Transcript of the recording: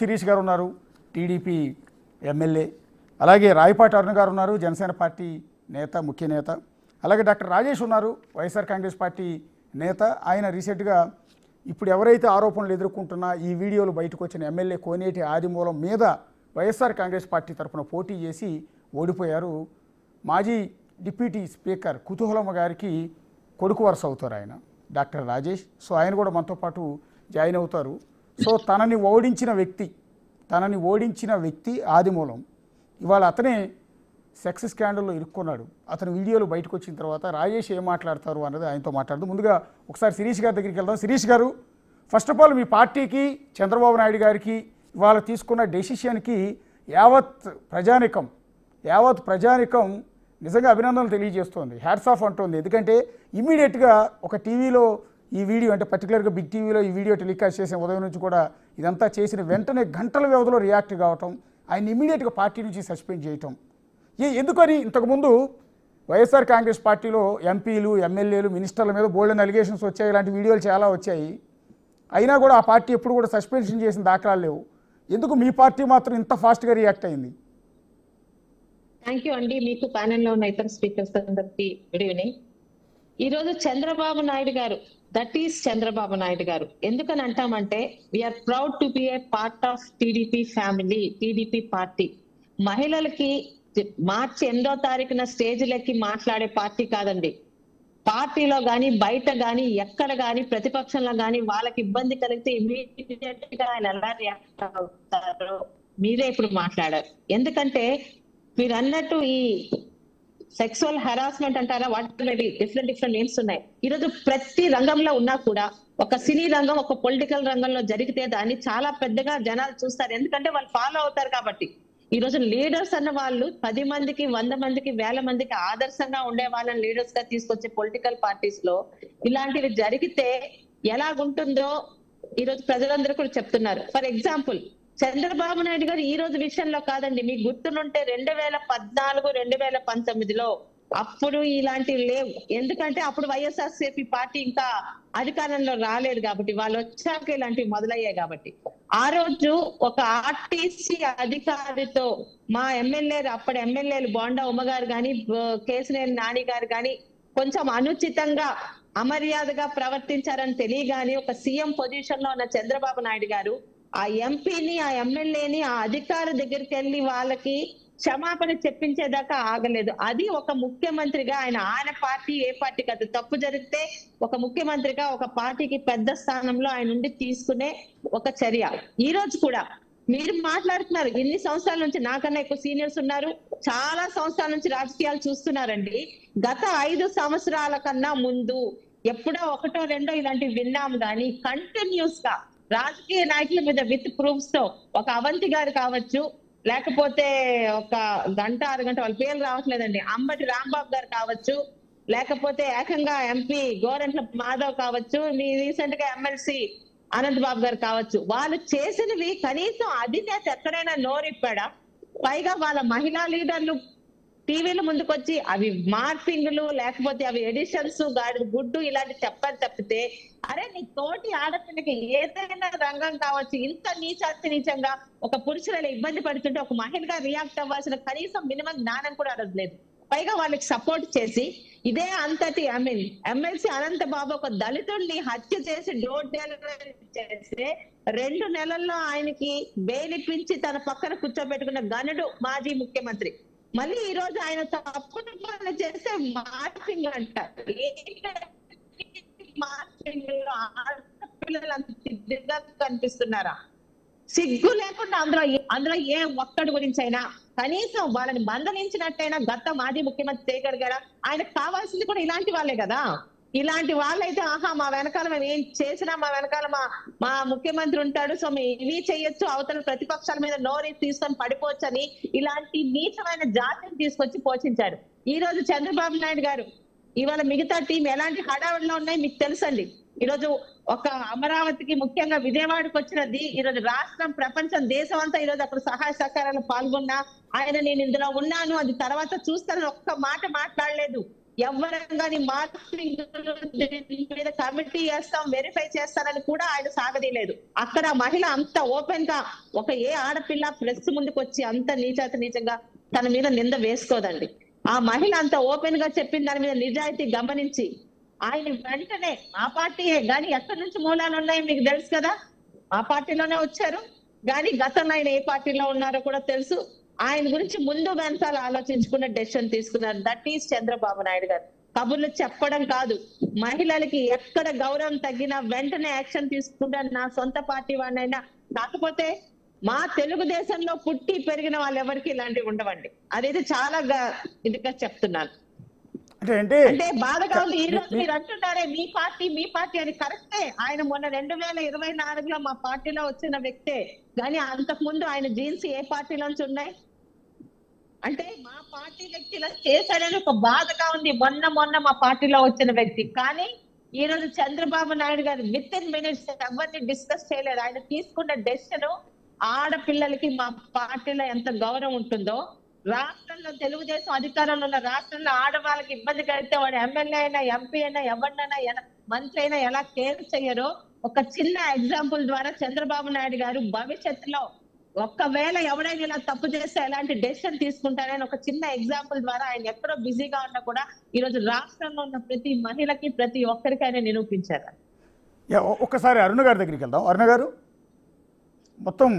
శిరీష్ గారు ఉన్నారు, TDP MLA. అలాగే రాయపాటి అరుణ్ గారు ఉన్నారు, జనసేన పార్టీ నేత, ముఖ్య నేత. అలాగే డాక్టర్ రాజేష్ ఉన్నారు, వైఎస్ఆర్ కాంగ్రెస్ పార్టీ నేత. ఆయన రీసెంట్గా ఇప్పుడు ఎవరైతే ఆరోపణలు ఎదుర్కొంటున్నా ఈ వీడియోలు బయటకు వచ్చిన ఎమ్మెల్యే కోనేటి ఆదిమూలం మీద వైఎస్ఆర్ కాంగ్రెస్ పార్టీ తరఫున పోటీ చేసి ఓడిపోయారు. మాజీ డిప్యూటీ స్పీకర్ కుతూహలమ్మ గారికి కొడుకు వరుస అవుతారు ఆయన, డాక్టర్ రాజేష్. సో ఆయన కూడా మనతో పాటు జాయిన్ అవుతారు. సో తనని ఓడించిన వ్యక్తి ఆదిమూలం. ఇవాళ అతనే సెక్స్ స్కాండల్లో ఇరుక్కున్నాడు. అతని వీడియోలు బయటకు వచ్చిన తర్వాత రాజేష్ ఏం మాట్లాడతారు అన్నది ఆయనతో మాట్లాడుతూ ముందుగా ఒకసారి శిరీష్ గారి దగ్గరికి వెళ్దాం. శిరీష్ గారు, ఫస్ట్ ఆఫ్ ఆల్ మీ పార్టీకి, చంద్రబాబు నాయుడు గారికి ఇవాళ తీసుకున్న డెసిషన్కి యావత్ ప్రజానికం నిజంగా అభినందనలు తెలియజేస్తోంది, హ్యాట్స్ ఆఫ్ అంటోంది. ఎందుకంటే ఇమ్మీడియట్గా ఒక టీవీలో ఈ వీడియో, అంటే పర్టికులర్గా బిగ్ టీవీలో ఈ వీడియో టెలికాస్ట్ చేసిన ఉదయం నుంచి కూడా ఇదంతా చేసిన వెంటనే గంటల వ్యవధిలో రియాక్ట్ కావటం, ఆయన ఇమ్మీడియట్గా పార్టీ నుంచి సస్పెండ్ చేయటం. ఎందుకని ఇంతకుముందు వైఎస్ఆర్ కాంగ్రెస్ పార్టీలో ఎంపీలు, ఎమ్మెల్యేలు, మినిస్టర్ల మీద బోల్డెన్ అలిగేషన్స్ వచ్చాయి, ఇలాంటి వీడియోలు చాలా వచ్చాయి. అయినా కూడా ఆ పార్టీ ఎప్పుడు కూడా సస్పెన్షన్ చేసిన దాఖలాలు లేవు. ఎందుకు మీ పార్టీ మాత్రం ఇంత ఫాస్ట్గా రియాక్ట్ అయింది? థ్యాంక్ యూ అండి. మీకు ప్యానెల్లో ఉన్న ఇతర స్పీకర్స్ అందరికీ గుడ్ ఈవినింగ్. ఈరోజు చంద్రబాబు నాయుడు గారు, దట్ ఈస్ చంద్రబాబు నాయుడు గారు, ఎందుకని అంటామంటే we are proud to be a part of TDP family, TDP party. మహిళలకి మార్చి 8వ తారీఖున స్టేజ్లెక్కి మాట్లాడే పార్టీ కాదండి. పార్టీలో గాని, బయట గాని, ఎక్కడ గాని, ప్రతిపక్షంలో గాని వాళ్ళకి ఇబ్బంది కలిగితే ఇమీడియట్ గా ఆయన ఎలా రియాక్ట్ అవుతారో మీరే ఇప్పుడు మాట్లాడారు. ఎందుకంటే మీరు అన్నట్టు ఈ సెక్సువల్ హెరాస్మెంట్ అంటారా, వాటి డిఫరెంట్ నేమ్స్ ఉన్నాయి. ఈరోజు ప్రతి రంగంలో ఉన్నా కూడా ఒక సినీ రంగం, ఒక పొలిటికల్ రంగంలో జరిగితే దాన్ని చాలా పెద్దగా జనాలు చూస్తారు, ఎందుకంటే వాళ్ళు ఫాలో అవుతారు కాబట్టి. ఈ రోజు లీడర్స్ అన్న వాళ్ళు 10 మందికి, 100 మందికి, 1000 మందికి ఆదర్శంగా ఉండే వాళ్ళని లీడర్స్ గా తీసుకొచ్చే పొలిటికల్ పార్టీస్ లో ఇలాంటివి జరిగితే ఎలాగుంటుందో ఈ రోజు ప్రజలందరూ కూడా చెప్తున్నారు. ఫర్ ఎగ్జాంపుల్, చంద్రబాబు నాయుడు గారు ఈ రోజు విషయంలో కాదండి, మీకు గుర్తునుంటే 2014, 2019లో అప్పుడు ఇలాంటివి లేవు. ఎందుకంటే అప్పుడు వైఎస్ఆర్సీపీ పార్టీ ఇంకా అధికారంలో రాలేదు కాబట్టి, వాళ్ళు వచ్చాక ఇలాంటివి మొదలయ్యాయి కాబట్టి. ఆ రోజు ఒక ఆర్టీసీ అధికారితో మా అప్పటి ఎమ్మెల్యేలు బోండా ఉమ్మ గారు కానీ, కేసినేని నాని గారు కానీ కొంచెం అనుచితంగా, అమర్యాదగా ప్రవర్తించారని తెలియగాని ఒక సీఎం పొజిషన్ లో ఉన్న చంద్రబాబు నాయుడు గారు ఆ ఎంపీని, ఆ ఎమ్మెల్యేని, ఆ అధికారి దగ్గరికి వెళ్ళి వాళ్ళకి క్షమాపణ చెప్పించేదాకా ఆగలేదు. అది ఒక ముఖ్యమంత్రిగా ఆయన పార్టీ ఏ పార్టీ కాదు, తప్పు జరిగితే ఒక ముఖ్యమంత్రిగా ఒక పార్టీకి పెద్ద స్థానంలో ఆయన నుండి తీసుకునే ఒక చర్య. ఈ రోజు కూడా మీరు మాట్లాడుతున్నారు, ఇన్ని సంవత్సరాల నుంచి, నాకన్నా ఎక్కువ సీనియర్స్ ఉన్నారు, చాలా సంవత్సరాల నుంచి రాజకీయాలు చూస్తున్నారండి. గత 5 సంవత్సరాల కన్నా ముందు ఎప్పుడో 1, 2 ఇలాంటివి విన్నాము కానీ కంటిన్యూస్ గా రాజకీయ నాయకుల మీద విత్ ప్రూఫ్స్ తో, ఒక అవంతి గారు కావచ్చు, లేకపోతే ఒక 1, 6 గంట వాళ్ళ పేర్లు రావట్లేదండి, అంబటి రాంబాబు గారు కావచ్చు, లేకపోతే ఏకంగా ఎంపీ గోరంట్ల మాధవ్ కావచ్చు, రీసెంట్ గా ఎమ్మెల్సీ అనంత్ బాబు గారు కావచ్చు, వాళ్ళు చేసినవి కనీసం అధినేత ఎక్కడైనా నోరిప్పాడా? పైగా వాళ్ళ మహిళా లీడర్లు టీవీల ముందుకొచ్చి అవి మార్పింగ్లు, లేకపోతే అవి ఎడిషన్స్, గాడి గుడ్డు ఇలాంటి చెప్పాలి తప్పితే, అరే నీ తోటి ఆడపిల్లకి ఏదైనా రంగం కావచ్చు, ఇంత నీచంగా ఒక పురుషులు ఇబ్బంది పడుతుంటే ఒక మహిళగా రియాక్ట్ అవ్వాల్సిన కనీసం మినిమం జ్ఞానం కూడా అడగలేదు. పైగా వాళ్ళకి సపోర్ట్ చేసి ఇదే అంతటి ఎమ్మెల్సీ అనంత బాబు ఒక దళితుడిని హత్య చేసి డోర్ డెలివరీ చేస్తే 2 నెలల్లో ఆయనకి బెయిల్ ఇప్పించి తన పక్కన కూర్చోబెట్టుకున్న గనుడు మాజీ ముఖ్యమంత్రి. మళ్ళీ ఈ రోజు ఆయన తప్పును పనులు చేస్తే మార్పింగ్ అంటారు. మార్పింగ్ లో ఆడపిల్లలు అంత సిగ్గుగా కనిపిస్తున్నారా? సిగ్గు లేకుండా అందులో ఏ ఒక్కడి గురించి అయినా కనీసం వాళ్ళని మందలించినట్టయినా గత మాజీ ముఖ్యమంత్రి చేయగలిగారా? ఆయనకు కావాల్సింది కూడా ఇలాంటి వాళ్ళే కదా. ఇలాంటి వాళ్ళైతే మా వెనకాల మేము ఏం చేసినా మా వెనకాల మా ముఖ్యమంత్రి ఉంటాడు, సో మేము ఇవి చేయొచ్చు, అవతల ప్రతిపక్షాల మీద నోరు తీసుకొని పడిపోవచ్చు అని ఇలాంటి నీచమైన జాతిని తీసుకొచ్చి పోషించారు. ఈ రోజు చంద్రబాబు నాయుడు గారు, ఇవాళ మిగతా టీం ఎలాంటి హడావుల్లో ఉన్నాయి మీకు తెలుసండి. ఈరోజు ఒక అమరావతికి, ముఖ్యంగా విజయవాడకు వచ్చినది ఈరోజు రాష్ట్రం, ప్రపంచం, దేశం అంతా ఈరోజు అక్కడ సహాయ సహకారాలు పాల్గొన్నా ఆయన నేను ఇందులో ఉన్నాను, అది తర్వాత చూస్తానని ఒక్క మాట మాట్లాడలేదు. ఎవరంగాని మార్పింగ్ మీద కమిటీ చేస్తాం, వెరిఫై చేస్తానని కూడా ఆయన సాగదీయలేదు. అక్కడ మహిళ అంత ఓపెన్ గా ఏ ఆడపిల్ల ప్రెస్ ముందుకు వచ్చి అంత నీచంగా తన మీద నింద వేసుకోదండి. ఆ మహిళ అంత ఓపెన్ గా చెప్పిన దాని మీద నిజాయితీ గమనించి ఆయన వెంటనే ఆ పార్టీయే గాని ఎక్కడి నుంచి మూలాలు ఉన్నాయి మీకు తెలుసు కదా, ఆ పార్టీలోనే వచ్చారు. కానీ గతంలో ఆయన ఏ పార్టీలో ఉన్నారో కూడా తెలుసు. ఆయన గురించి ముందు వెనకాల ఆలోచించుకున్న డెసిషన్ తీసుకున్నారు. దట్ ఈస్ చంద్రబాబు నాయుడు గారు. కబుర్లు చెప్పడం కాదు, మహిళలకి ఎక్కడ గౌరవం తగ్గినా వెంటనే యాక్షన్ తీసుకుంటారు. నా సొంత పార్టీ వాడినైనా కాకపోతే మా తెలుగుదేశంలో పుట్టి పెరిగిన వాళ్ళు ఎవరికి ఇలాంటివి ఉండవండి. అదైతే చాలా ఇదిగా చెప్తున్నాను. అంటే బాధగా ఉంది. ఈ రోజు మీరు అంటున్నారే మీ పార్టీ అని కరెక్టే. ఆయన మొన్న 2024లో మా పార్టీలో వచ్చిన వ్యక్తే, కానీ అంతకు ముందు ఆయన జీన్స్ ఏ పార్టీలోంచి ఉన్నాయి? అంటే మా పార్టీ వ్యక్తి ఇలా చేశాడని ఒక బాధగా ఉంది. మొన్న మా పార్టీలో వచ్చిన వ్యక్తి, కానీ ఈ రోజు చంద్రబాబు నాయుడు గారు విత్ ఇన్ మినిట్స్ ఎవరిని డిస్కస్ చేయలేదు. ఆయన తీసుకున్న డెసిషన్ ఆడపిల్లలకి మా పార్టీలో ఎంత గౌరవం ఉంటుందో, రాష్ట్రంలో తెలుగుదేశం అధికారంలో ఉన్న రాష్ట్రంలో ఆడవాళ్ళకి ఇబ్బంది కలిగితే వాడు ఎమ్మెల్యే అయినా ఎంపీ అయినా ఎవరినైనా మంత్రి అయినా ఎలా కేర్ చెయ్యరో ఒక చిన్న ఎగ్జాంపుల్ ద్వారా చంద్రబాబు నాయుడు గారు భవిష్యత్తులో ఒక్కవేళ ఎవడైనా ఇలా తప్పు చేస్తే ఎలాంటి డెసిషన్ తీసుకుంటారని ఒక చిన్న ఎగ్జాంపుల్ ద్వారా ఆయన ఎక్కడో బిజీగా ఉన్నా కూడా ఈ రోజు రాష్ట్రంలో ఉన్న ప్రతి మహిళకి ప్రతి ఒక్కరికి ఆయన నిరూపించారు. ఒక్కసారి అరుణ గారి దగ్గరికి వెళ్దాం. అరుణ గారు, మొత్తం